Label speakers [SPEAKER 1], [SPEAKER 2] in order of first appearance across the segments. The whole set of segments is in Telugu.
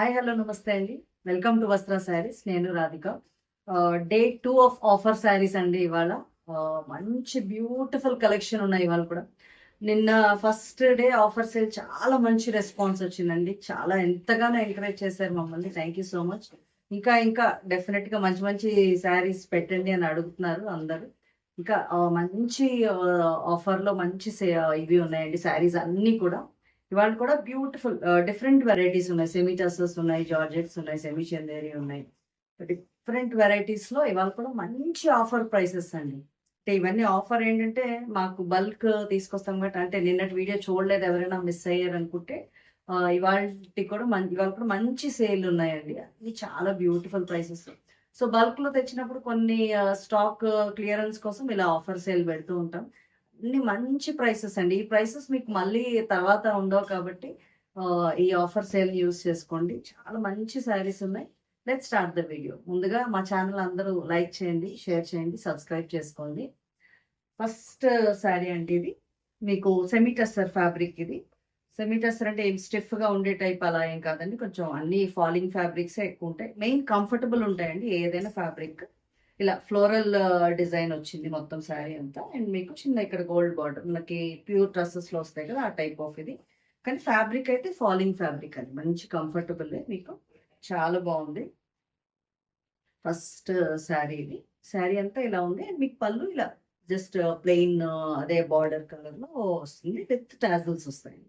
[SPEAKER 1] హాయ్ హలో నమస్తే అండి. వెల్కమ్ టు వస్త్ర శారీస్. నేను Radhika. Day 2 of offer saris అండి ఇవాళ. మంచి బ్యూటిఫుల్ కలెక్షన్ ఉన్నాయి ఇవాళ కూడా. నిన్న ఫస్ట్ డే ఆఫర్ సేల్ చాలా మంచి రెస్పాన్స్ వచ్చిందండి. చాలా ఎంతగానో ఎంకరేజ్ చేశారు మమ్మల్ని. Thank you so much. ఇంకా ఇంకా డెఫినెట్గా మంచి మంచి శారీస్ పెట్టండి అని అడుగుతున్నారు అందరూ. ఇంకా మంచి ఆఫర్లో మంచి ఇవి ఉన్నాయండి శారీస్ అన్నీ కూడా. ఇవాళ కూడా బ్యూటిఫుల్ డిఫరెంట్ వెరైటీస్ ఉన్నాయి. సెమీ టసర్స్ ఉన్నాయి, జార్జెట్స్ ఉన్నాయి, సెమీ చందేరి ఉన్నాయి. డిఫరెంట్ వెరైటీస్ లో ఇవాళ కూడా మంచి ఆఫర్ ప్రైసెస్ అండి. అంటే ఇవన్నీ ఆఫర్ ఏంటంటే మాకు బల్క్ తీసుకొస్తాం కాబట్టి, అంటే నిన్నటి వీడియో చూడలేదు ఎవరైనా మిస్ అయ్యారు అనుకుంటే ఇవాళ కూడా ఇవాళ కూడా మంచి సేల్ ఉన్నాయండి. అన్ని చాలా బ్యూటిఫుల్ ప్రైసెస్. సో బల్క్ లో తెచ్చినప్పుడు కొన్ని స్టాక్ క్లియరెన్స్ కోసం ఇలా ఆఫర్ సేల్ పెడుతూ ఉంటాం. అన్ని మంచి ప్రైసెస్ అండి. ఈ ప్రైసెస్ మీకు మళ్ళీ తర్వాత ఉండవు కాబట్టి ఈ ఆఫర్ సేల్ యూస్ చేసుకోండి. చాలా మంచి శారీస్ ఉన్నాయి. Let's start the video. ముందుగా మా ఛానల్ అందరూ లైక్ చేయండి, షేర్ చేయండి, సబ్స్క్రైబ్ చేసుకోండి. ఫస్ట్ శారీ అంటే ఇది మీకు సెమీ టస్సర్ ఫ్యాబ్రిక్. ఇది సెమీ టస్సర్ అంటే ఏం స్టిఫ్ గా ఉండే టైప్ అలా ఏం కాదండి. కొంచెం అన్ని ఫాలింగ్ ఫ్యాబ్రిక్స్ ఎక్కువ ఉంటాయి. మెయిన్ కంఫర్టబుల్ ఉంటాయండి ఏదైనా ఫ్యాబ్రిక్. ఇలా ఫ్లోరల్ డిజైన్ వచ్చింది మొత్తం శారీ అంతా. అండ్ మీకు చిన్న ఇక్కడ గోల్డ్ బార్డర్, మనకి ప్యూర్ డ్రెస్సెస్ లో వస్తాయి కదా ఆ టైప్ ఆఫ్ ఇది. కానీ ఫ్యాబ్రిక్ అయితే ఫాలింగ్ ఫ్యాబ్రిక్ అండి. మంచి కంఫర్టబుల్ మీకు, చాలా బాగుంది. ఫస్ట్ శారీ ఇది. శారీ అంతా ఇలా ఉంది. అండ్ మీకు పళ్ళు ఇలా జస్ట్ ప్లెయిన్ అదే బార్డర్ కలర్ లో వస్తుంది విత్ టాజల్స్ వస్తాయి.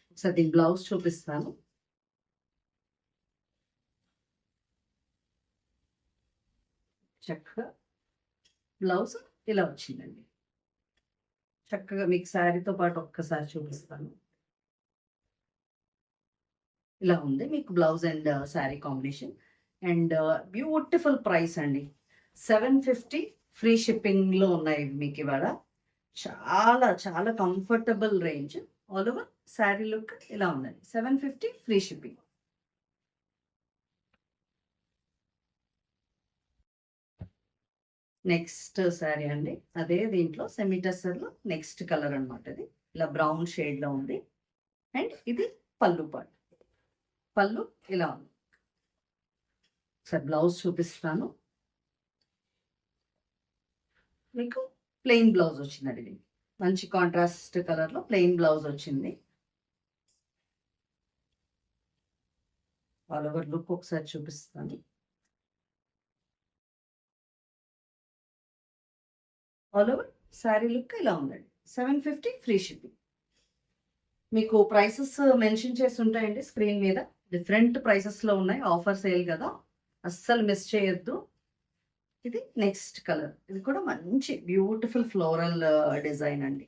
[SPEAKER 1] ఒకసారి దీని బ్లౌజ్ చూపిస్తాను. చక్కగా బ్లౌజ్ ఇలా వచ్చిందండి. చక్కగా మీకు శారీతో పాటు ఒక్కసారి చూపిస్తాను. ఇలా ఉంది మీకు blouse and sari combination. And beautiful price అండి. 750 ఫ్రీ షిప్పింగ్ లో ఉన్నాయి మీకు ఇవాళ. చాలా చాలా comfortable range. All over sari look ఇలా ఉందండి. 750 ఫ్రీ షిప్పింగ్. నెక్స్ట్ శారీ అండి. అదే దీంట్లో సెమీ టస్సర్ లో నెక్స్ట్ కలర్ అనమాట. ఇది ఇలా బ్రౌన్ షేడ్ లో ఉంది. అండ్ ఇది పళ్ళు పార్ట్. పళ్ళు ఇలా ఉంది. సార్ బ్లౌజ్ చూపిస్తాను. మీకు ప్లెయిన్ బ్లౌజ్ వచ్చిందండి. ఇది మంచి కాంట్రాస్ట్ కలర్ లో ప్లెయిన్ బ్లౌజ్ వచ్చింది. ఆల్ ఓవర్ లుక్ ఒకసారి చూపిస్తాను. ఆల్ ఓవర్ శారీ లుక్ ఇలా ఉందండి. 750 ఫ్రీ షిప్పింగ్. మీకు ప్రైసెస్ మెన్షన్ చేసి ఉంటాయండి స్క్రీన్ మీద. డిఫరెంట్ ప్రైసెస్ లో ఉన్నాయి. ఆఫర్ సేల్ కదా, అస్సలు మిస్ చేయొద్దు. ఇది నెక్స్ట్ కలర్. ఇది కూడా మంచి బ్యూటిఫుల్ ఫ్లోరల్ డిజైన్ అండి.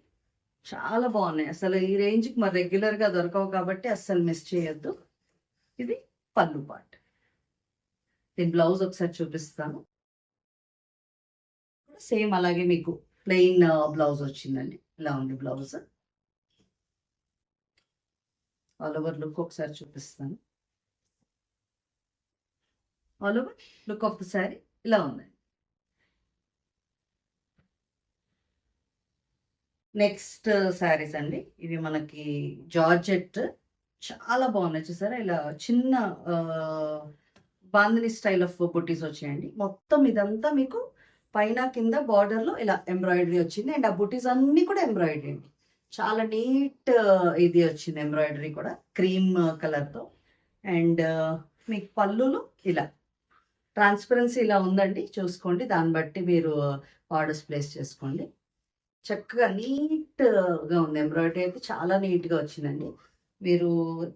[SPEAKER 1] చాలా బాగున్నాయి. అసలు ఈ రేంజ్కి మరి రెగ్యులర్ గా దొరకవు కాబట్టి అస్సలు మిస్ చేయొద్దు. ఇది పళ్ళు పార్ట్. దీని బ్లౌజ్ ఒకసారి చూపిస్తాను. సేమ్ అలాగే మీకు ప్లెయిన్ బ్లౌజ్ వచ్చిందండి. ఇలా ఉంది బ్లౌజ్. ఆల్ ఓవర్ లుక్ ఒకసారి చూపిస్తాను. All over look of the sari ఇలా ఉంది. నెక్స్ట్ శారీస్ అండి. ఇవి మనకి జార్జెట్. చాలా బాగున్నాయి. చూసారా ఇలా చిన్న బాందిని స్టైల్ ఆఫ్ బుట్టీస్ వచ్చాయండి. మొత్తం ఇదంతా మీకు పైన కింద బార్డర్ లో ఇలా ఎంబ్రాయిడరీ వచ్చింది. అండ్ ఆ బుట్టీస్ అన్ని కూడా ఎంబ్రాయిడరీ అండి. చాలా నీట్ ఇది వచ్చింది ఎంబ్రాయిడరీ కూడా క్రీమ్ కలర్ తో. అండ్ మీకు పళ్ళులు ఇలా ట్రాన్స్పరెన్సీ ఇలా ఉందండి. చూసుకోండి, దాన్ని బట్టి మీరు ఆర్డర్స్ ప్లేస్ చేసుకోండి. చక్కగా నీట్గా ఉంది. ఎంబ్రాయిడరీ అయితే చాలా నీట్గా వచ్చిందండి. మీరు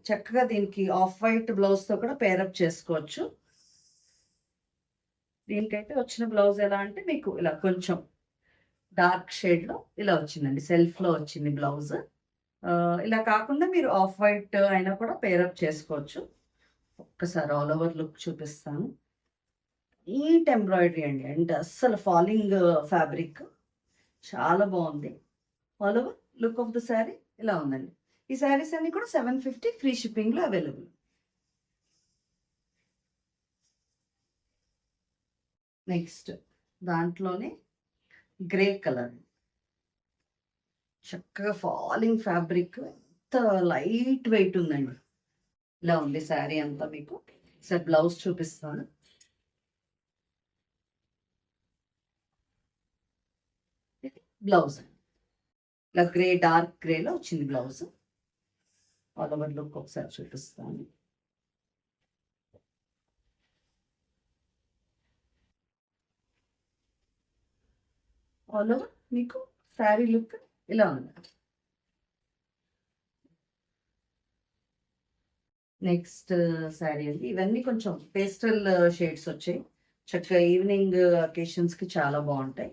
[SPEAKER 1] చక్కగా దీనికి ఆఫ్ వైట్ బ్లౌజ్తో కూడా పేరప్ చేసుకోవచ్చు. దీనికైతే వచ్చిన బ్లౌజ్ ఎలా అంటే మీకు ఇలా కొంచెం డార్క్ షేడ్లో ఇలా వచ్చిందండి. సెల్ఫ్లో వచ్చింది బ్లౌజ్. ఇలా కాకుండా మీరు ఆఫ్ వైట్ అయినా కూడా పేరప్ చేసుకోవచ్చు. ఒక్కసారి ఆల్ ఓవర్ లుక్ చూపిస్తాను. నీట్ ఎంబ్రాయిడరీ అండి. అండ్ అస్సలు ఫాలింగ్ ఫ్యాబ్రిక్ చాలా బాగుంది. All over look of the sari ఇలా ఉందండి. ఈ శారీస్ అన్ని కూడా 750 ఫ్రీ షిప్పింగ్ లో అవైలబుల్. నెక్స్ట్ దాంట్లోనే గ్రే కలర్. చక్కగా ఫాలింగ్ ఫ్యాబ్రిక్, ఎంత లైట్ వెయిట్ ఉందండి. ఇలా ఉంది శారీ అంతా మీకు. సార్ బ్లౌజ్ చూపిస్తాను. బ్లౌజ్ ఇలా గ్రే, డార్క్ గ్రేలో వచ్చింది బ్లౌజ్. ఆల్ ఓవర్ లుక్ ఒకసారి చూపిస్తాను. ఆల్ ఓవర్ మీకు శారీ లుక్ ఇలా ఉంది. నెక్స్ట్ శారీ అండి. ఇవన్నీ కొంచెం పేస్టల్ షేడ్స్ వచ్చాయి. చక్కగా ఈవినింగ్ అకేషన్స్కి చాలా బాగుంటాయి.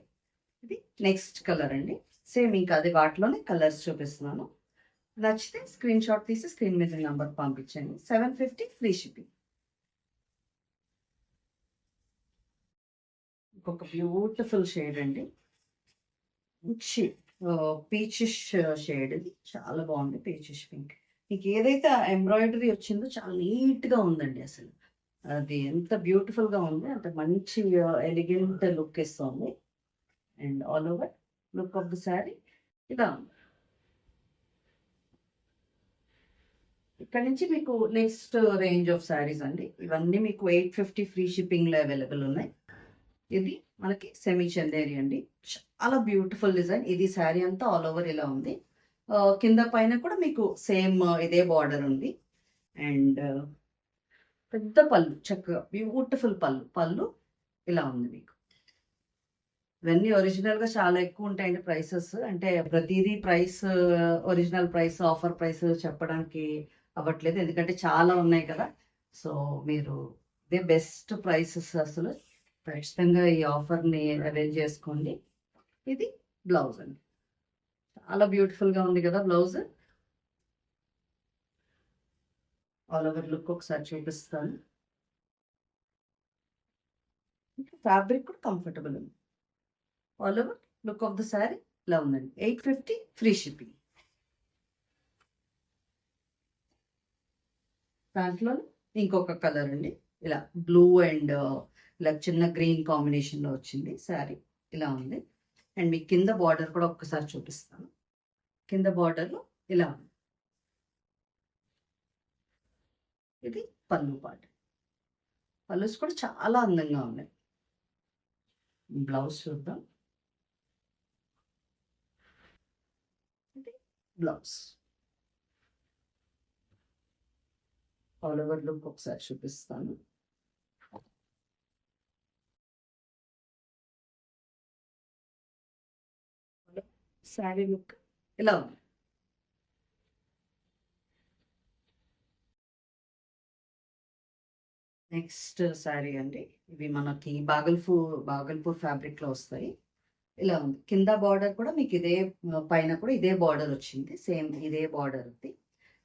[SPEAKER 1] ఇది నెక్స్ట్ కలర్ అండి. సేమ్ ఇంకా అది వాటిలోనే కలర్స్ చూపిస్తున్నాను. నచ్చితే స్క్రీన్ షాట్ తీసి స్క్రీన్ మీద నెంబర్ పంపించండి. 750 ఫ్రీ షిప్పింగ్. ఇంకొక బ్యూటిఫుల్ షేడ్ అండి. మంచి పీచిష్ షేడ్. ఇది చాలా బాగుంది. Peachish pink. మీకు ఏదైతే ఎంబ్రాయిడరీ వచ్చిందో చాలా నీట్గా ఉందండి. అసలు అది ఎంత బ్యూటిఫుల్గా ఉంది, అంత మంచి ఎలిగెంట్ లుక్ ఇస్తుంది. And all over look of the sari ఇలా ఉంది. ఇక్కడ నుంచి మీకు నెక్స్ట్ రేంజ్ ఆఫ్ శారీస్ అండి. ఇవన్నీ మీకు 850 ఫ్రీ షిప్పింగ్లో అవైలబుల్ ఉన్నాయి. ఇది మనకి సెమీ చందేరి అండి. చాలా బ్యూటిఫుల్ డిజైన్. ఇది శారీ అంతా ఆల్ ఓవర్ ఇలా ఉంది. కింద పైన కూడా మీకు సేమ్ ఇదే బార్డర్ ఉంది. అండ్ పెద్ద పళ్ళు, చక్కగా బ్యూటిఫుల్ పళ్ళు ఇలా ఉంది మీకు. ఇవన్నీ ఒరిజినల్గా చాలా ఎక్కువ ఉంటాయండి ప్రైసెస్. అంటే ప్రతిదీ price, original price, offer price చెప్పడానికి అవ్వట్లేదు, ఎందుకంటే చాలా ఉన్నాయి కదా. సో మీరు ఇదే బెస్ట్ ప్రైసెస్. అసలు ఖచ్చితంగా ఈ ఆఫర్ని అవైల్ చేసుకోండి. ఇది బ్లౌజ్ అండి. చాలా బ్యూటిఫుల్గా ఉంది కదా బ్లౌజ్. ఆల్ ఓవర్ లుక్ ఒకసారి చూపిస్తాను. ఫ్యాబ్రిక్ కూడా కంఫర్టబుల్ ఉంది. All over look of the sari ఇలా ఉందండి. 850 ఫ్రీ షిప్పింగ్. దాంట్లో ఇంకొక కలర్ అండి. ఇలా బ్లూ అండ్ ఇలా చిన్న గ్రీన్ కాంబినేషన్లో వచ్చింది శారీ. ఇలా ఉంది. అండ్ మీకు కింద బార్డర్ కూడా ఒక్కసారి చూపిస్తాను. కింద బార్డర్లో ఇలా ఉంది. ఇది పళ్ళు పాట. పళ్ళుస్ కూడా చాలా అందంగా ఉన్నాయి. బ్లౌజ్ చూద్దాం. ఇది బ్లౌజ్. ఆల్ ఓవర్ లుక్ ఒకసారి చూపిస్తాను. శారీ లుక్ ఇలా ఉంది. నెక్స్ట్ శారీ అండి. ఇవి మనకి బాగల్పూర్ ఫ్యాబ్రిక్లో వస్తాయి. ఇలా ఉంది. కింద బార్డర్ కూడా మీకు ఇదే, పైన కూడా ఇదే బార్డర్ వచ్చింది. సేమ్ ఇదే బార్డర్ ఉంది.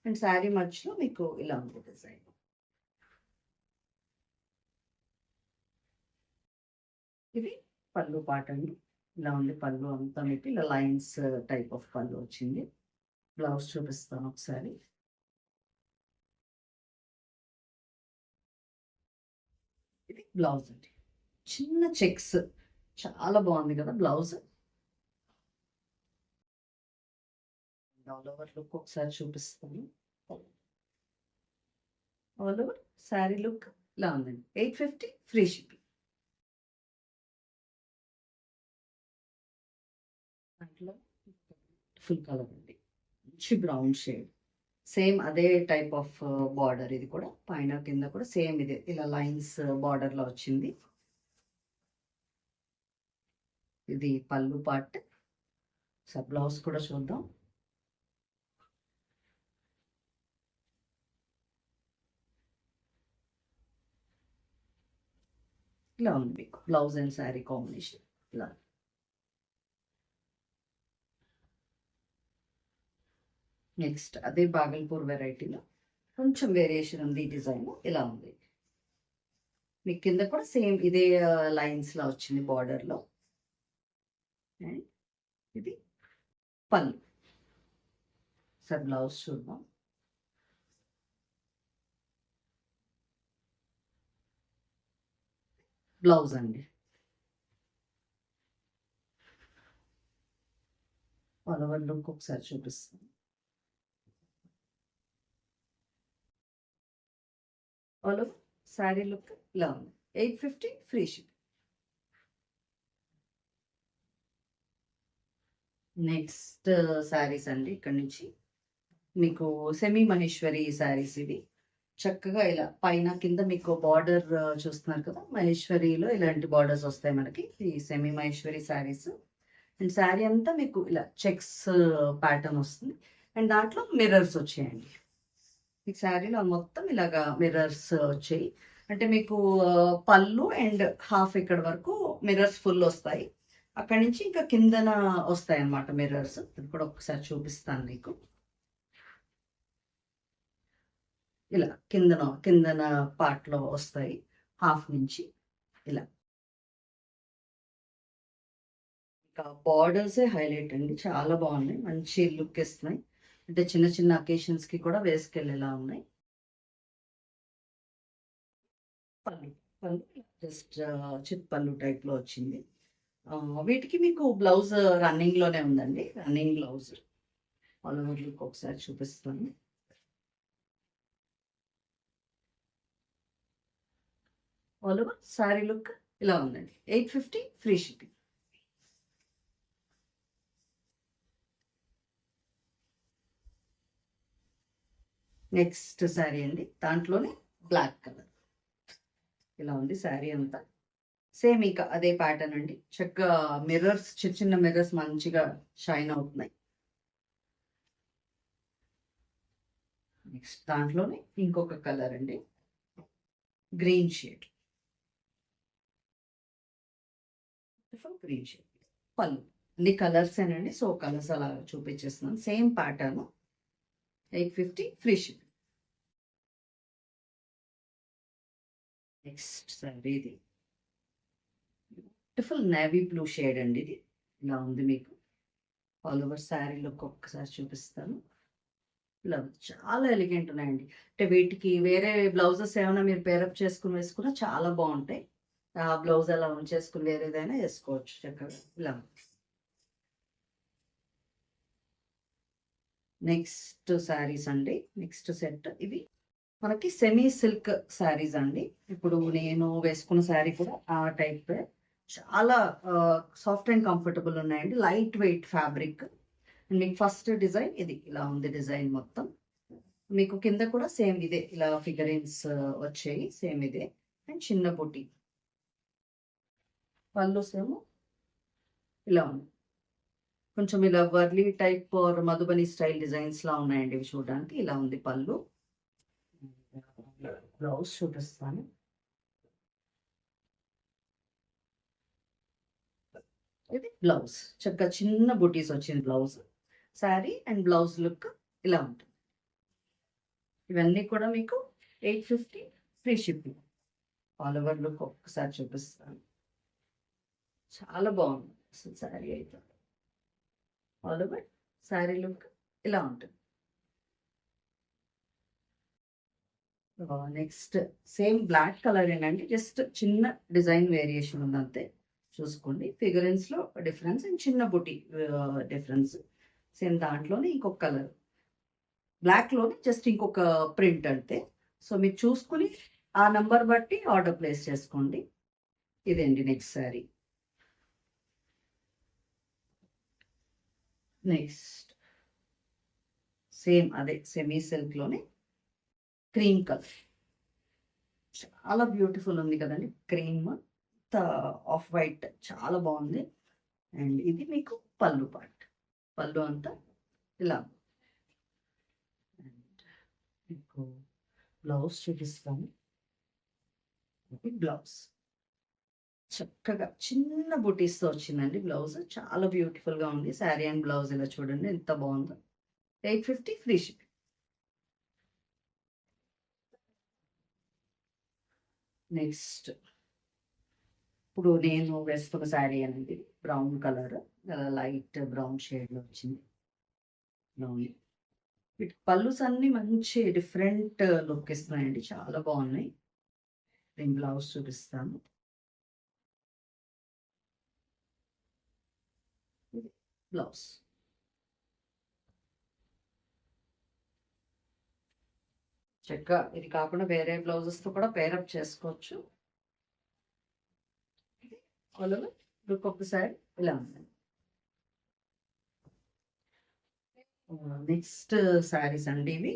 [SPEAKER 1] అండ్ శారీ మధ్యలో మీకు ఇలా ఉంది డిజైన్. ఇది పళ్ళు పాట అండి. ఇలా ఉంది పళ్ళు అంతా మీకు ఇలా లైన్స్ టైప్ ఆఫ్ పళ్ళు వచ్చింది. బ్లౌజ్ చూపిస్తాను ఒకసారి. ఇది బ్లౌజ్ అండి. చిన్న చెక్స్, చాలా బాగుంది కదా బ్లౌజ్. ఆల్ ఓవర్ లుక్ ఒకసారి చూపిస్తాను. ఆల్ ఓవర్ శారీ లుక్ ఇలా ఉందండి. 850 ఫ్రీ షిప్పింగ్. దాంట్లో ఫుల్ కలర్ అండి. మంచి బ్రౌన్ షేడ్. సేమ్ అదే టైప్ ఆఫ్ బార్డర్. ఇది కూడా పైన కింద కూడా సేమ్ ఇదే ఇలా లైన్స్ బార్డర్లో వచ్చింది. ఇది పళ్ళు పార్ట్. సో బ్లౌజ్ కూడా చూద్దాం. ఇలా ఉంది మీకు బ్లౌజ్ అండ్ శారీ కాంబినేషన్. ఇలా నెక్స్ట్ అదే బాగల్పూర్ వెరైటీలో కొంచెం వేరియేషన్ ఉంది. డిజైన్ ఇలా ఉంది. మీకు కింద కూడా సేమ్ ఇదే లైన్స్లో వచ్చింది బార్డర్లో. అండ్ ఇది పళ్ళు. సార్ బ్లౌజ్ చూద్దాం. బ్లౌజ్ అండి. ఆల్ ఓవర్ లుక్ ఒకసారి చూపిస్తాను. ఆల్ ఓవర్ శారీ లుక్ ఇలా ఉంది. 850 ఫ్రీ షిప్. నెక్స్ట్ శారీస్ అండి. ఇక్కడ నుంచి మీకు సెమీ మహేశ్వరి శారీస్ ఇవి. చక్కగా ఇలా పైన కింద మీకు బార్డర్ చూస్తున్నారు కదా, మహేశ్వరిలో ఇలాంటి బార్డర్స్ వస్తాయి మనకి. ఈ సెమీ మహేశ్వరి శారీస్. అండ్ శారీ అంతా మీకు ఇలా చెక్స్ ప్యాటర్న్ వస్తుంది. అండ్ దాంట్లో మిర్రర్స్ వచ్చాయండి. ఈ శారీలో మొత్తం ఇలాగా మిర్రర్స్ వచ్చాయి. అంటే మీకు పళ్ళు అండ్ హాఫ్ ఇక్కడ వరకు మిర్రర్స్ ఫుల్ వస్తాయి. అక్కడి నుంచి ఇంకా కిందన వస్తాయి అన్నమాట మిర్రర్స్. ఇది కూడా ఒకసారి చూపిస్తాను మీకు. ఇలా కిందన పార్ట్ లో వస్తాయి, హాఫ్ నుంచి ఇలా. ఇంకా బార్డర్స్ హైలైట్ అండి, చాలా బాగున్నాయి, మంచి లుక్ ఇస్తున్నాయి. అంటే చిన్న చిన్న అకేషన్స్ కి కూడా వేసుకెళ్ళేలా ఉన్నాయి. పళ్ళు పళ్ళు జస్ట్ చిత్ పళ్ళు టైప్ లో వచ్చింది. వీటికి మీకు బ్లౌజ్ రన్నింగ్ లోనే ఉందండి, running blouse. All over look ఒకసారి చూపిస్తాను. ఆల్ ఓవర్ శారీ లుక్ ఇలా ఉందండి. 850 ఫ్రీ షిప్పింగ్. నెక్స్ట్ శారీ అండి, దాంట్లోనే బ్లాక్ కలర్ ఇలా ఉంది శారీ అంతా. సేమ్ ఇక అదే ప్యాటర్న్ అండి. చక్కగా మిర్రర్స్, చిన్న చిన్న మిర్రర్స్ మంచిగా షైన్ అవుతున్నాయి. నెక్స్ట్ దాంట్లోనే ఇంకొక కలర్ అండి, గ్రీన్ షేడ్. గ్రీన్ షేడ్ పళ్ళు. అన్ని కలర్స్ ఏనండి, సో కలర్స్ అలా చూపించేస్తున్నాను. Same pattern, 850 free ship. Next sari ఇది బ్యూటిఫుల్ నేవీ బ్లూ షేడ్ అండి. ఇది ఇలా ఉంది మీకు. ఆల్ ఓవర్ శారీ లుక్ ఒక్కసారి చూపిస్తాను. ఇలా చాలా ఎలిగెంట్ ఉన్నాయండి. అంటే వీటికి వేరే బ్లౌజెస్ ఏమైనా మీరు పేరప్ చేసుకుని వేసుకున్నా చాలా బాగుంటాయి. ఆ బ్లౌజ్ అలా ఉంచేసుకుని వేరేదైనా వేసుకోవచ్చు చక్కగా. ఇలా నెక్స్ట్ శారీస్ అండి, నెక్స్ట్ సెట్ ఇవి మనకి సెమీ సిల్క్ శారీస్ అండి. ఇప్పుడు నేను వేసుకున్న శారీ కూడా ఆ టైప్. చాలా సాఫ్ట్ అండ్ కంఫర్టబుల్ ఉన్నాయండి, లైట్ వెయిట్ ఫ్యాబ్రిక్. మీకు ఫస్ట్ డిజైన్ ఇది ఇలా ఉంది, డిజైన్ మొత్తం. మీకు కింద కూడా సేమ్ ఇదే, ఇలా ఫిగరిన్స్ వచ్చాయి, సేమ్ ఇదే. అండ్ చిన్న బుట్టి. పళ్ళు సేమ్ ఇలా ఉంది, కొంచెం ఇలా Warli type or Madhubani style designs లా ఉన్నాయండి ఇవి చూడడానికి. ఇలా ఉంది పళ్ళు. బ్లౌజ్ చూపిస్తాను. ఇది బ్లౌజ్, చక్కగా చిన్న బుటీస్ వచ్చింది blouse. Sari and blouse look ఇలా ఉంటుంది. ఇవన్నీ కూడా మీకు 850 free shipping. All over look ఒక్కసారి చూపిస్తాను. చాలా బాగుంది అసలు శారీ అయితే. ఆల్ ఓవర్ శారీ లుక్ ఇలా ఉంటుంది. నెక్స్ట్ సేమ్ బ్లాక్ కలర్ ఏంటంటే జస్ట్ చిన్న డిజైన్ వేరియేషన్ ఉంది అంతే. చూసుకోండి ఫిగరెన్స్ లో డిఫరెన్స్ అండ్ చిన్న బుటీ డిఫరెన్స్. సేమ్ దాంట్లోనే ఇంకొక కలర్, బ్లాక్ లోనే జస్ట్ ఇంకొక ప్రింట్ అంతే. సో మీరు చూసుకుని ఆ నంబర్ బట్టి ఆర్డర్ ప్లేస్ చేసుకోండి. ఇదేంటి నెక్స్ట్ శారీ. నెక్స్ట్ సేమ్ అదే సెమీ సిల్క్ లోనే క్రీమ్ కలర్, చాలా బ్యూటిఫుల్ ఉంది కదండి. క్రీమ్ ఆఫ్ వైట్ చాలా బాగుంది. అండ్ ఇది మీకు పళ్ళు పార్ట్, పళ్ళు అంతా ఇలా. మీకు బ్లౌజ్ చూపిస్తాను. బ్లౌజ్ చక్కగా చిన్న బుటీస్తో వచ్చిందండి బ్లౌజ్, చాలా బ్యూటిఫుల్ గా ఉంది. శారీ అండ్ బ్లౌజ్ ఇలా చూడండి ఎంత బాగుందో. 850 ఫ్రీ షిప్. నెక్స్ట్ ఇప్పుడు నేను వేసుకున్న శారీ అనేది brown colour, light brown shade లో వచ్చింది. వీటి పళ్ళుస్ అన్ని మంచి డిఫరెంట్ లుక్ ఇస్తున్నాయండి, చాలా బాగున్నాయి. నేను బ్లౌజ్ చూపిస్తాను. బ్లౌజ్ చక్కగా ఇది కాకుండా వేరే బ్లౌజెస్తో కూడా పేరప్ చేసుకోవచ్చు. All over look of the sari ఇలా ఉంది. నెక్స్ట్ శారీస్ అండి ఇవి.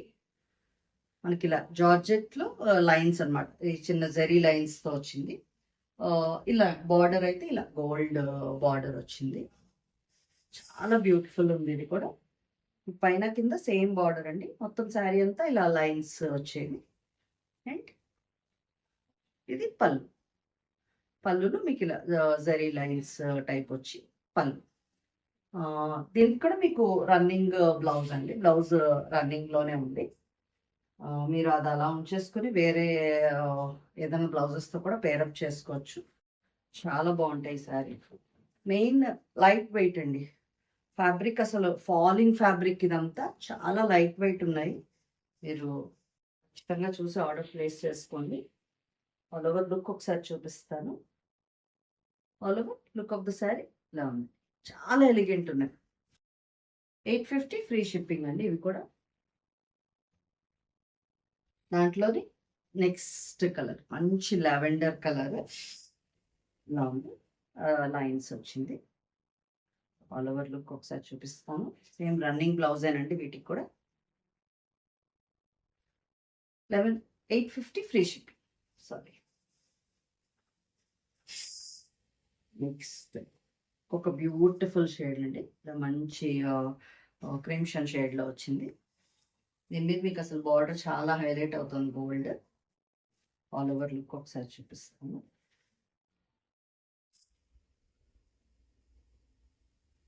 [SPEAKER 1] మనకి ఇలా జార్జెట్లో లైన్స్ అనమాట. ఈ చిన్న జెరీ లైన్స్తో వచ్చింది. ఇలా బార్డర్ అయితే ఇలా గోల్డ్ బార్డర్ వచ్చింది. చాలా బ్యూటిఫుల్ ఉంది ఇది కూడా. పైన కింద సేమ్ బార్డర్ అండి. మొత్తం శారీ అంతా ఇలా లైన్స్ వచ్చేది. అండ్ ఇది పళ్ళు. పళ్ళులో మీకు ఇలా జరీ లైన్స్ టైప్ వచ్చి పళ్ళు. దీనికి కూడా మీకు రన్నింగ్ బ్లౌజ్ అండి. బ్లౌజ్ రన్నింగ్లోనే ఉంది. మీరు అది అలా ఉంచేసుకుని వేరే ఏదైనా బ్లౌజెస్తో కూడా పేరప్ చేసుకోవచ్చు. చాలా బాగుంటాయి శారీ. మెయిన్ లైట్ వెయిట్ అండి. ఫ్యాబ్రిక్ అసలు ఫాలింగ్ ఫ్యాబ్రిక్ ఇదంతా చాలా లైట్ వెయిట్ ఉన్నాయి. మీరు ఖచ్చితంగా చూసి ఆర్డర్ ప్లేస్ చేసుకోండి. ఆల్ ఓవర్ లుక్ ఒకసారి చూపిస్తాను. All over look of the sari ఇలా ఉంది. చాలా ఎలిగెంట్ ఉన్నాయి. 850 ఫ్రీ షిప్పింగ్ అండి ఇవి కూడా. దాంట్లోని నెక్స్ట్ కలర్ మంచి లావెండర్ కలర్ ఇలా ఉంది. లైన్స్ వచ్చింది. ఆల్ ఓవర్ లుక్ ఒకసారి చూపిస్తాను. సేమ్ రన్నింగ్ బ్లౌజేనండి వీటికి కూడా. 850 ఫ్రీ షిప్పింగ్. సారీ. నెక్స్ట్ ఒక బ్యూటిఫుల్ షేడ్ అండి. మంచి క్రిమ్షన్ షేడ్లో వచ్చింది. దీని మీద మీకు అసలు బార్డర్ చాలా హైలైట్ అవుతుంది గోల్డ్. ఆల్ ఓవర్ లుక్ ఒకసారి చూపిస్తాను.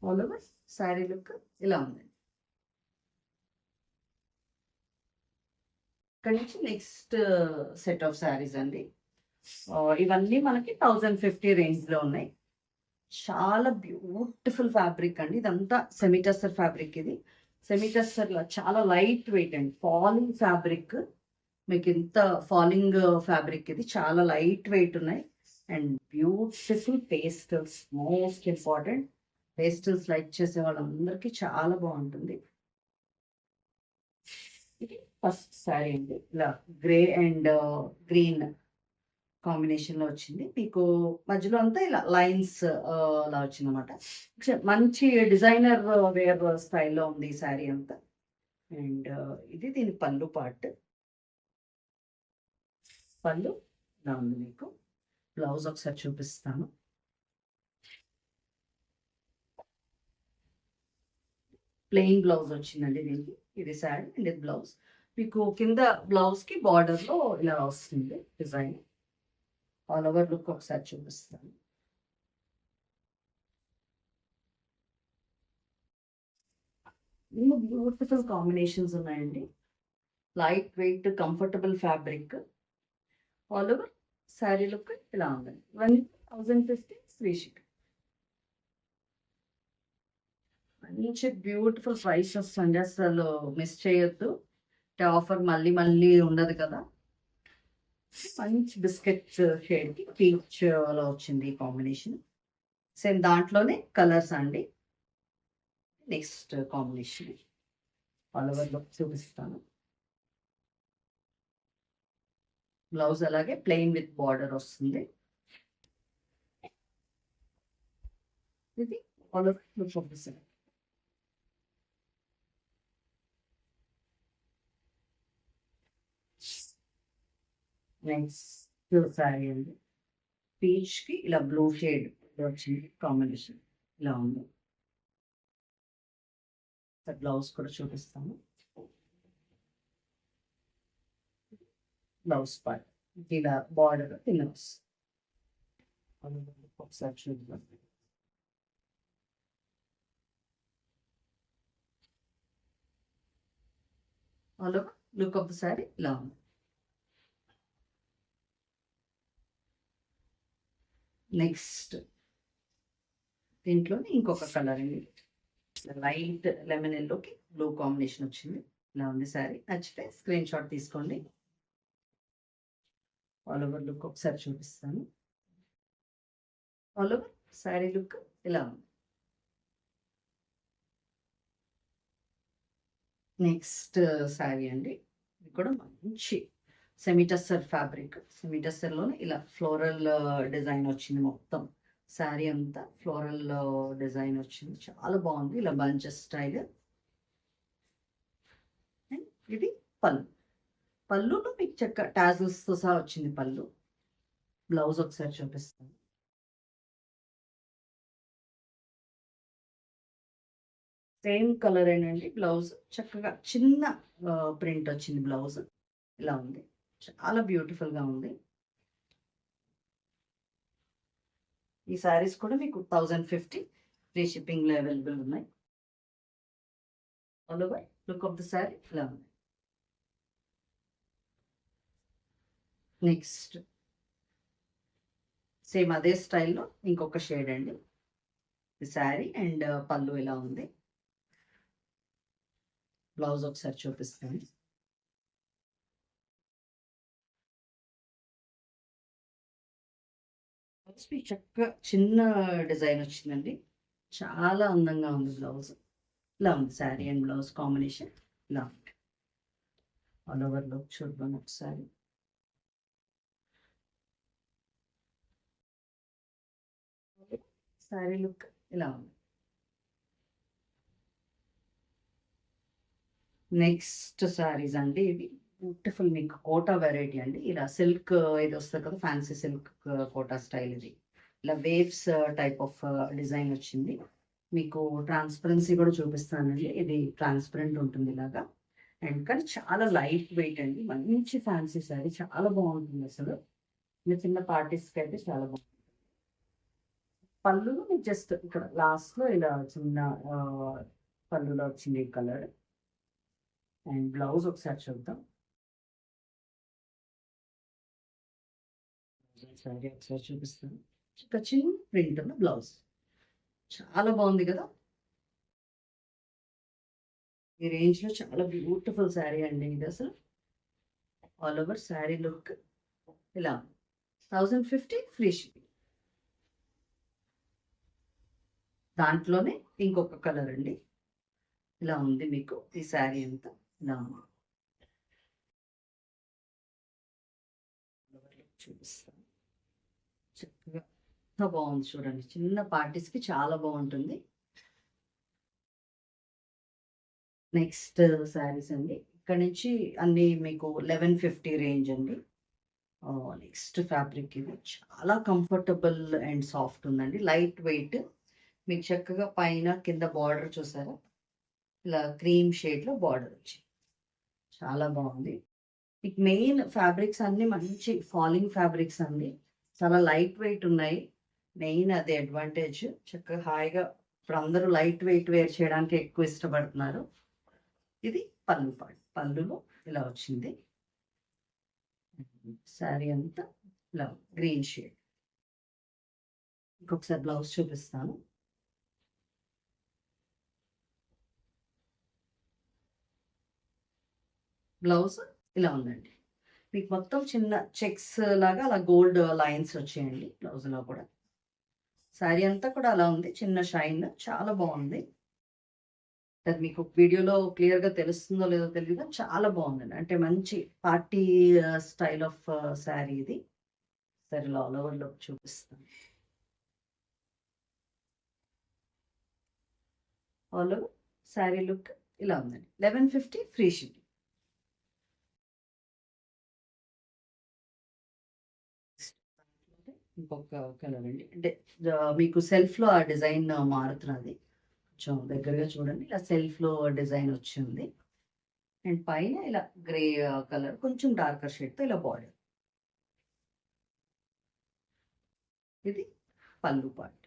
[SPEAKER 1] ఆల్ ఓవర్ శారీ లుక్ ఇలా ఉంది. ఇక్కడ నుంచి నెక్స్ట్ సెట్ ఆఫ్ శారీస్ అండి. ఇవన్నీ మనకి 1050 రేంజ్లో ఉన్నాయి. చాలా బ్యూటిఫుల్ ఫ్యాబ్రిక్ అండి. ఇదంతా సెమీటస్సర్ ఫ్యాబ్రిక్. ఇది సెమీటస్సర్లో చాలా లైట్ వెయిట్ అండి. Falling fabric. మీకు ఇంత ఫాలింగ్ ఫ్యాబ్రిక్ ఇది చాలా లైట్ వెయిట్ ఉన్నాయి. And beautiful pastels. Most important, pastels like చేసే వాళ్ళందరికీ చాలా బాగుంటుంది. ఇది ఫస్ట్ శారీ అండి. ఇలా గ్రే అండ్ గ్రీన్ కాంబినేషన్లో వచ్చింది. మీకు మధ్యలో అంతా ఇలా లైన్స్ అలా వచ్చింది అనమాట. మంచి డిజైనర్ వేర్ స్టైల్లో ఉంది ఈ శారీ అంతా. అండ్ ఇది దీని పళ్ళు పార్ట్. పళ్ళు ఇలా ఉంది. మీకు బ్లౌజ్ ఒకసారి చూపిస్తాను. ప్లెయిన్ బ్లౌజ్ వచ్చిందండి దీనికి. ఇది శారీ అండ్ ఇది బ్లౌజ్. మీకు కింద బ్లౌజ్కి బార్డర్లో ఇలా వస్తుంది డిజైన్. ఆల్ ఓవర్ లుక్ ఒకసారి చూపిస్తాను. బ్యూటిఫుల్ కాంబినేషన్స్ ఉన్నాయండి. Light weight comfortable fabric. All over sari look ఇలా ఉందండి. 1050 ఫ్రీ షిప్పింగ్. మంచి బ్యూటిఫుల్ ప్రైసెస్ అండి. అసలు మిస్ చేయొద్దు. ఆఫర్ మళ్ళీ మళ్ళీ ఉండదు కదా. మంచి బిస్కెట్ షేడ్కి పీచ్లో వచ్చింది ఈ కాంబినేషన్. సేమ్ దాంట్లోనే కలర్స్ అండి. Next combination all over look చూపిస్తాను. బ్లౌజ్ అలాగే ప్లెయిన్ విత్ బార్డర్ వస్తుంది. ఇది all over look of the sari. Next sari అండి. పీచ్కి ఇలా బ్లూ షేడ్ వచ్చింది కాంబినేషన్. ఇలా ఉంది. బ్లౌజ్ కూడా చూపిస్తాను. బ్లౌజ్ పార్ట్ ఇలా బార్డర్ బ్లౌజ్ ఒకసారి చూద్దాం. All over look of the sari ఇలా ఉంది. నెక్స్ట్ దీంట్లోనే ఇంకొక కలర్ అండి. లైట్ లెమన్ ఎల్లోకి బ్లూ కాంబినేషన్ వచ్చింది. ఇలా ఉంది శారీ. నచ్చితే స్క్రీన్ షాట్ తీసుకోండి. ఆల్ ఓవర్ లుక్ ఒకసారి చూపిస్తాను. ఆల్ ఓవర్ శారీ లుక్ ఇలా ఉంది. నెక్స్ట్ శారీ అండి. ఇది కూడా మంచి సెమీటస్సర్ ఫ్యాబ్రిక్. సెమీటస్సర్లోనే ఇలా ఫ్లోరల్ డిజైన్ వచ్చింది మొత్తం. శారీ అంతా ఫ్లోరల్ డిజైన్ వచ్చింది. చాలా బాగుంది. ఇలా బంచెస్ స్టైల్. ఇది పళ్ళు. పళ్ళులో మీకు చెక్క టాజిల్స్తో సహా వచ్చింది పళ్ళు. బ్లౌజ్ ఒకసారి చూపిస్తాను. సేమ్ కలర్ ఏనండి బ్లౌజ్. చక్కగా చిన్న ప్రింట్ వచ్చింది బ్లౌజ్. ఇలా ఉంది. చాలా బ్యూటిఫుల్గా ఉంది. ఈ శారీస్ కూడా మీకు 1050 ఫ్రీ షిప్పింగ్లో అవైలబుల్ ఉన్నాయి. All over look of the sari ఇలా ఉంది. నెక్స్ట్ సేమ్ అదే స్టైల్లో ఇంకొక షేడ్ అండి. ఈ శారీ అండ్ పళ్ళు ఇలా ఉంది. బ్లౌజ్ ఒకసారి చూపిస్తాను. చక్కగా చిన్న డిజైన్ వచ్చిందండి. చాలా అందంగా ఉంది బ్లౌజ్. ఇలా ఉంది శారీ అండ్ బ్లౌజ్ కాంబినేషన్. ఇలా ఉంది. ఆల్ ఓవర్ లుక్ చూద్దాం ఒకసారి. శారీ లుక్ ఇలా ఉంది. నెక్స్ట్ శారీస్ అండి ఇవి బ్యూటిఫుల్ మీకు కోటా వెరైటీ అండి. ఇలా సిల్క్ ఇది వస్తుంది కదా, ఫ్యాన్సీ సిల్క్ కోటా స్టైల్. ఇది ఇలా వేవ్స్ టైప్ ఆఫ్ డిజైన్ వచ్చింది. మీకు ట్రాన్స్పరెన్సీ కూడా చూపిస్తానండి. ఇది ట్రాన్స్పరెంట్ ఉంటుంది ఇలాగా. అండ్ కానీ చాలా లైట్ వెయిట్ అండి. మంచి ఫ్యాన్సీ శారీ. చాలా బాగుంటుంది అసలు. చిన్న చిన్న పార్టీస్కి అయితే చాలా బాగుంటుంది. పళ్ళు మీకు జస్ట్ ఇక్కడ లాస్ట్లో ఇలా చిన్న పళ్ళులో వచ్చింది కలర్. అండ్ బ్లౌజ్ ఒకసారి చూద్దాం. శారీ ఒకసారి చూపిస్తాను. చిన్న ప్రింట్ ఉన్న బ్లౌజ్. చాలా బాగుంది కదా. ఈ రేంజ్లో చాలా బ్యూటిఫుల్ శారీ అండి ఇది అసలు. ఆల్ ఓవర్ శారీ లుక్ ఇలా 1050 ఫ్రీ షిప్పింగ్. దాంట్లోనే ఇంకొక కలర్ అండి. ఇలా ఉంది మీకు ఈ శారీ అంతా. ఇలా ఉంది. చూపిస్తాను. చక్కగా ఎంత బాగుంది చూడండి. చిన్న పార్టీస్కి చాలా బాగుంటుంది. నెక్స్ట్ శారీస్ అండి. ఇక్కడ నుంచి అన్ని మీకు 1150 రేంజ్ అండి. నెక్స్ట్ ఫ్యాబ్రిక్ ఇది చాలా కంఫర్టబుల్ అండ్ సాఫ్ట్ ఉందండి. Light weight. మీకు చక్కగా పైన కింద బార్డర్ చూసారా, ఇలా క్రీమ్ షేడ్లో బార్డర్ వచ్చింది. చాలా బాగుంది. మీకు మెయిన్ ఫ్యాబ్రిక్స్ అన్ని మంచి ఫాలింగ్ ఫ్యాబ్రిక్స్ అండి. చాలా లైట్ వెయిట్ ఉన్నాయి. మెయిన్ అదే అడ్వాంటేజ్. చక్కగా హాయిగా ఇప్పుడు అందరూ లైట్ వెయిట్ వేర్ చేయడానికి ఎక్కువ ఇష్టపడుతున్నారు. ఇది పళ్ళు పాటు. పళ్ళులో ఇలా వచ్చింది. శారీ అంతా ఇలా గ్రీన్ షేడ్. ఇంకొకసారి బ్లౌజ్ చూపిస్తాను. బ్లౌజ్ ఇలా ఉందండి. మీకు మొత్తం చిన్న చెక్స్ లాగా అలా గోల్డ్ లైన్స్ వచ్చాయండి బ్లౌజ్లో కూడా. శారీ అంతా కూడా అలా ఉంది. చిన్న షైన్. చాలా బాగుంది. అది మీకు వీడియోలో క్లియర్గా తెలుస్తుందో లేదో తెలియదు. చాలా బాగుందండి. అంటే మంచి పార్టీ స్టైల్ ఆఫ్ శారీ ఇది. సరే ఆల్ ఓవర్లో చూపిస్తాను. ఆల్ ఓవర్ శారీ లుక్ ఇలా ఉందండి. 1150 ఫ్రీ షిప్పింగ్. ఇంకొక కలర్ అండి. అంటే మీకు సెల్ఫ్లో ఆ డిజైన్ మారుతున్నది. కొంచెం దగ్గరగా చూడండి. ఇలా సెల్ఫ్లో డిజైన్ వచ్చింది. అండ్ పైన ఇలా గ్రే కలర్ కొంచెం డార్కర్ షేడ్తో ఇలా బార్డర్. ఇది పళ్ళు పార్ట్.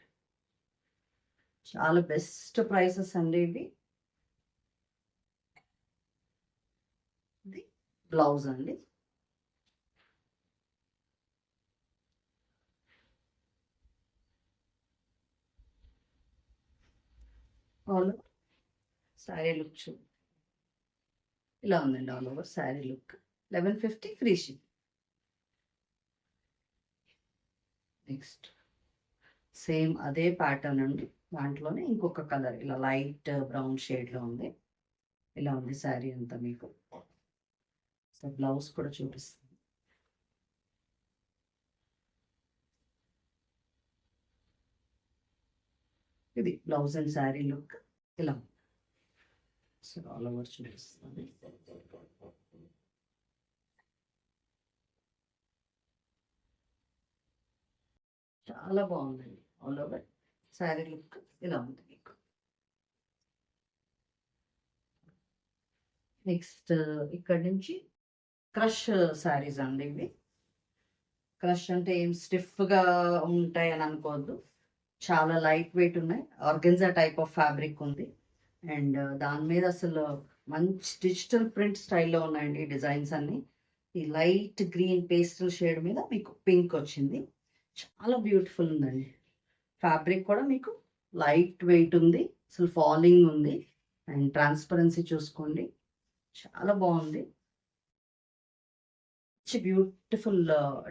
[SPEAKER 1] చాలా బెస్ట్ ప్రైసెస్ అండి ఇవి. ఇది బ్లౌజ్ అండి. ఆల్ ఓవర్ శారీ లుక్ ఇలా ఉందండి. All over sari look 1150 free ship. Next same అదే ప్యాటర్న్ అండి. దాంట్లోనే ఇంకొక కలర్ ఇలా లైట్ బ్రౌన్ షేడ్లో ఉంది. ఇలా ఉంది శారీ అంతా మీకు. బ్లౌజ్ కూడా చూపిస్తాను. ఇది బ్లౌజ్ అండ్ శారీ లుక్ ఇలా ఆల్ ఓవర్ చూపిస్తుంది. చాలా బాగుందండి. ఆల్ ఓవర్ శారీ లుక్ ఇలా ఉంది మీకు. నెక్స్ట్ ఇక్కడ నుంచి క్రష్ శారీస్ అండి ఇవి. క్రష్ అంటే ఏం స్టిఫ్గా ఉంటాయి అని అనుకోవద్దు, చాలా లైట్ వెయిట్ ఉన్నాయి. ఆర్గెన్జా టైప్ ఆఫ్ ఫ్యాబ్రిక్ ఉంది అండ్ దాని మీద అసలు మంచి డిజిటల్ ప్రింట్ స్టైల్లో ఉన్నాయండి డిజైన్స్ అన్ని. ఈ లైట్ గ్రీన్ పేస్టల్ షేడ్ మీద మీకు పింక్ వచ్చింది. చాలా బ్యూటిఫుల్ ఉందండి. ఫ్యాబ్రిక్ కూడా మీకు లైట్ వెయిట్ ఉంది, అసలు ఫాలింగ్ ఉంది అండ్ ట్రాన్స్పరెన్సీ చూసుకోండి, చాలా బాగుంది. బ్యూటిఫుల్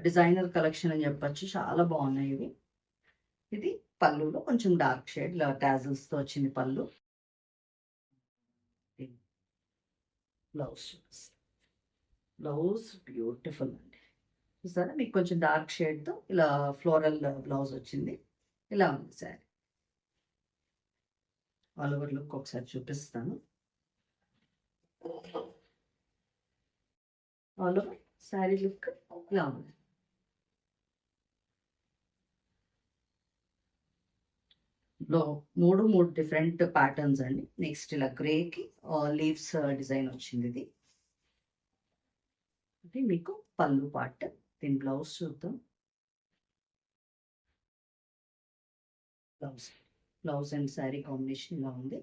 [SPEAKER 1] డిజైనర్ కలెక్షన్ అని చెప్పచ్చు. చాలా బాగున్నాయి ఇవి. ఇది పళ్ళులో కొంచెం డార్క్ షేడ్ టాజిల్స్ తో వచ్చింది పళ్ళు. బ్లౌజ్ బ్లౌజ్ బ్యూటిఫుల్ అండి. చూసారా మీకు కొంచెం డార్క్ షేడ్ తో ఇలా ఫ్లోరల్ బ్లౌజ్ వచ్చింది. ఇలా ఉంది శారీ. ఆల్ ఓవర్ లుక్ ఒకసారి చూపిస్తాను. ఆల్ ఓవర్ శారీ లుక్ ఇలా ఉంది. లో మూడు డిఫరెంట్ ప్యాటర్న్స్ అండి. నెక్స్ట్ ఇలా గ్రేకి లీవ్స్ డిజైన్ వచ్చింది. ఇది మీకు పళ్ళు పార్ట్. దీని బ్లౌజ్ చూద్దాం. బ్లౌజ్ అండ్ శారీ కాంబినేషన్ ఇలా ఉంది.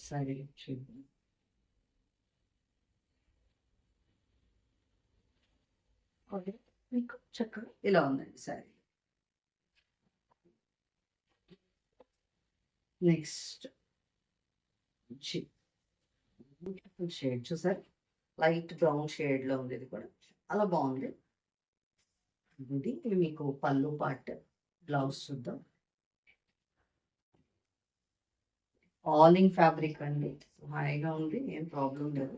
[SPEAKER 1] శారీ చూద్దాం. ఓకే, మీకు చక్కగా ఇలా ఉందండి శారీ. నెక్స్ట్ బ్యూటిఫుల్ షేడ్ చూసారు, లైట్ బ్రౌన్ షేడ్ లో ఉంది. ఇది కూడా చాలా బాగుంది. ఇది మీకు పళ్ళు పార్ట్. బ్లౌజ్ చూద్దాం. ఆలింగ్ ఫ్యాబ్రిక్ అండి, హాయిగా ఉంది, ఏం ప్రాబ్లం లేదు.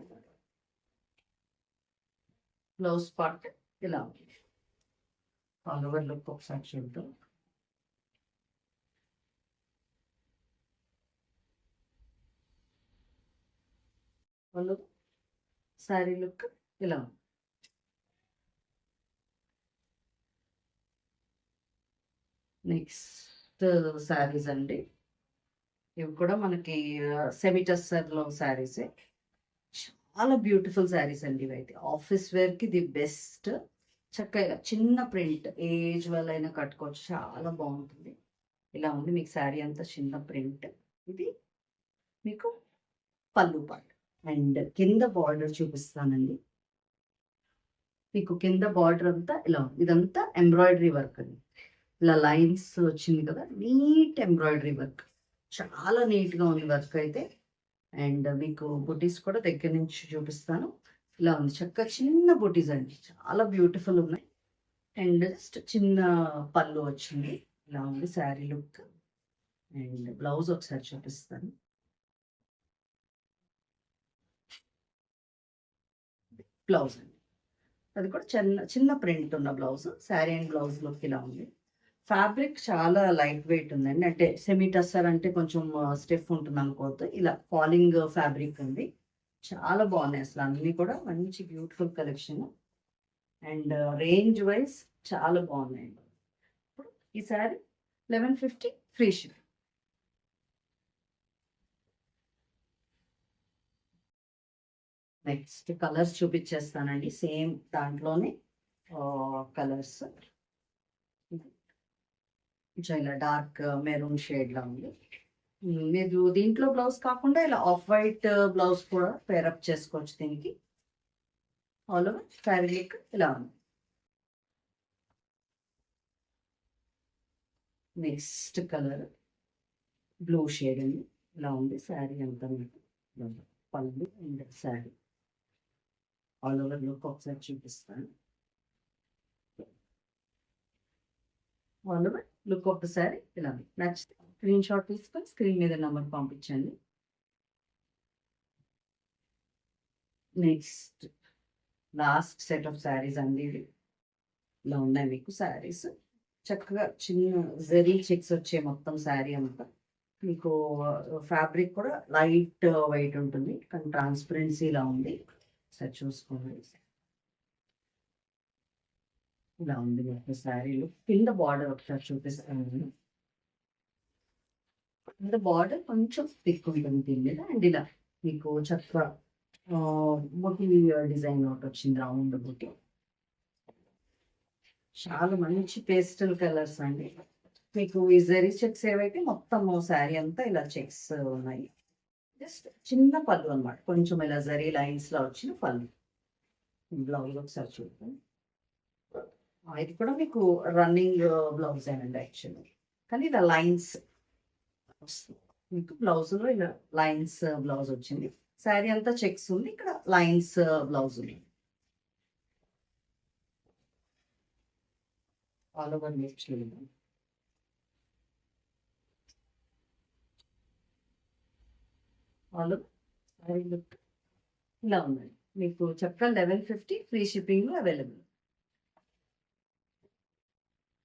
[SPEAKER 1] బ్లౌజ్ పార్ట్ ఇలా ఉంది. ఆల్ ఓవర్ లుక్ ఒకసారి చూద్దాం. శారీ లుక్ ఇలా ఉంది. నెక్స్ట్ శారీస్ అండి, ఇవి కూడా మనకి సెమీ టస్సర్లో శారీసే. చాలా బ్యూటిఫుల్ శారీస్ అండి ఇవైతే. ఆఫీస్ వేర్కి ది బెస్ట్. చక్కగా చిన్న ప్రింట్, ఏజ్ వల్ల అయినా కట్టుకోవచ్చు, చాలా బాగుంటుంది. ఇలా ఉంది మీకు శారీ అంతా చిన్న ప్రింట్. ఇది మీకు పళ్ళు పార్ట్ అండ్ కింద బార్డర్ చూపిస్తానండి. మీకు కింద బార్డర్ అంతా ఇలా ఉంది. ఇదంతా ఎంబ్రాయిడరీ వర్క్ అండి. ఇలా లైన్స్ వచ్చింది కదా, నీట్ ఎంబ్రాయిడరీ వర్క్, చాలా నీట్గా ఉంది వర్క్ అయితే. అండ్ మీకు బుటీస్ కూడా దగ్గర నుంచి చూపిస్తాను. ఇలా ఉంది, చక్కగా చిన్న బుటీస్ అండి, చాలా బ్యూటిఫుల్ ఉన్నాయి. అండ్ జస్ట్ చిన్న పళ్ళు వచ్చింది. ఇలా ఉంది శారీ లుక్. అండ్ బ్లౌజ్ ఒకసారి చూపిస్తాను. బ్లౌజ్ అండి, అది కూడా చిన్న ప్రింట్ ఉన్న blouse. Sari and blouse look ఇలా ఉంది. ఫ్యాబ్రిక్ చాలా లైట్ వెయిట్ ఉందండి, అంటే సెమీ టస్సర్ అంటే కొంచెం స్టిఫ్ ఉంటుంది అనుకోవద్దు. ఇలా ఫాలింగ్ ఫ్యాబ్రిక్ ఉంది, చాలా బాగున్నాయి అసలు. అన్నీ కూడా మంచి beautiful collection and range wise చాలా బాగున్నాయండి. ఇప్పుడు ఈ sari 1150 free ship. Next colours చూపించేస్తానండి, సేమ్ దాంట్లోనే కలర్స్. కొంచెం ఇలా డార్క్ మెరూన్ షేడ్ లా ఉంది. మీరు దీంట్లో బ్లౌజ్ కాకుండా ఇలా ఆఫ్ వైట్ బ్లౌజ్ కూడా పేరప్ చేసుకోవచ్చు దీనికి. ఆల్ ఓవర్ శారీ లుక్ ఇలా ఉంది. నెక్స్ట్ కలర్ బ్లూ షేడ్ అండి, ఇలా ఉంది శారీ అంతా. పళ్ళు and sari all over look ఒకసారి చూపిస్తాను. All over look of the sari ఇలా నచ్చితే స్క్రీన్ షాట్ తీసుకొని స్క్రీన్ మీద నెంబర్ పంపించండి. Next last set of saris అండి ఇవి. ఇలా ఉన్నాయి మీకు శారీస్. చక్కగా చిన్న జరీ చెక్స్ వచ్చే మొత్తం శారీ అంతా. మీకు ఫ్యాబ్రిక్ కూడా లైట్ వైట్ ఉంటుంది కానీ ట్రాన్స్పరెన్సీ ఇలా ఉంది. సరే చూసుకోండి. ఇలా ఉంది మీకు శారీలు. కింద బార్డర్ ఒకసారి చూపిస్తాను నేను. కింద బార్డర్ కొంచెం థిక్ ఉంటుంది దీని మీద. అండ్ ఇలా మీకు చక్కగా బుట్టి డిజైన్ ఒకటి వచ్చింది, రౌండ్ బుట్టి. చాలా మంచి పేస్టల్ కలర్స్ అండి. మీకు ఈ జరీ చెక్స్ ఏవైతే మొత్తం శారీ అంతా ఇలా చెక్స్ ఉన్నాయి. జస్ట్ చిన్న పళ్ళు అనమాట, కొంచెం ఇలా జరీ లైన్స్ లో వచ్చిన పళ్ళు. బ్లౌజ్ ఒకసారి చూద్దాం. ఇది కూడా మీకు రన్నింగ్ బ్లౌజ్ అండి యాక్చువల్లీ, కానీ ఇలా లైన్స్ మీకు బ్లౌజ్ లో ఇలా లైన్స్ బ్లౌజ్ వచ్చింది. శారీ అంతా చెక్స్ ఉంది, ఇక్కడ లైన్స్ బ్లౌజ్ ఉంది. All over all sari look ఇలా ఉందండి. మీకు చక్కగా 1150 ఫ్రీ షిప్పింగ్ లో అవైలబుల్.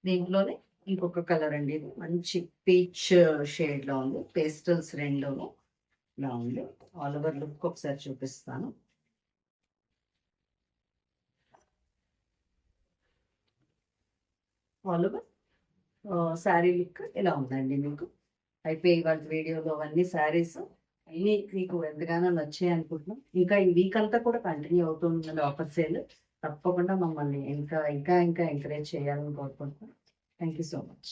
[SPEAKER 1] దీంట్లోనే ఇంకొక కలర్ అండి, ఇది మంచి పీచ్ షేడ్ లో ఉంది. పేస్టల్స్ రెండును ఇలా ఉంది. ఆల్ ఓవర్ లుక్ ఒకసారి చూపిస్తాను. ఆల్ ఓవర్ శారీ లుక్ ఇలా ఉందండి మీకు. అయిపోయి వాళ్ళ వీడియోలో అవన్నీ శారీస్ అన్ని మీకు ఎంతగానో నచ్చాయి అనుకుంటున్నాం. ఇంకా ఈ వీక్ అంతా కూడా కంటిన్యూ అవుతుంది ఆఫర్ సేల్. తప్పకుండా మమ్మల్ని ఇంకా ఇంకా ఇంకా ఎంకరేజ్ చేయాలని కోరుకుంటున్నాం. Thank you so much.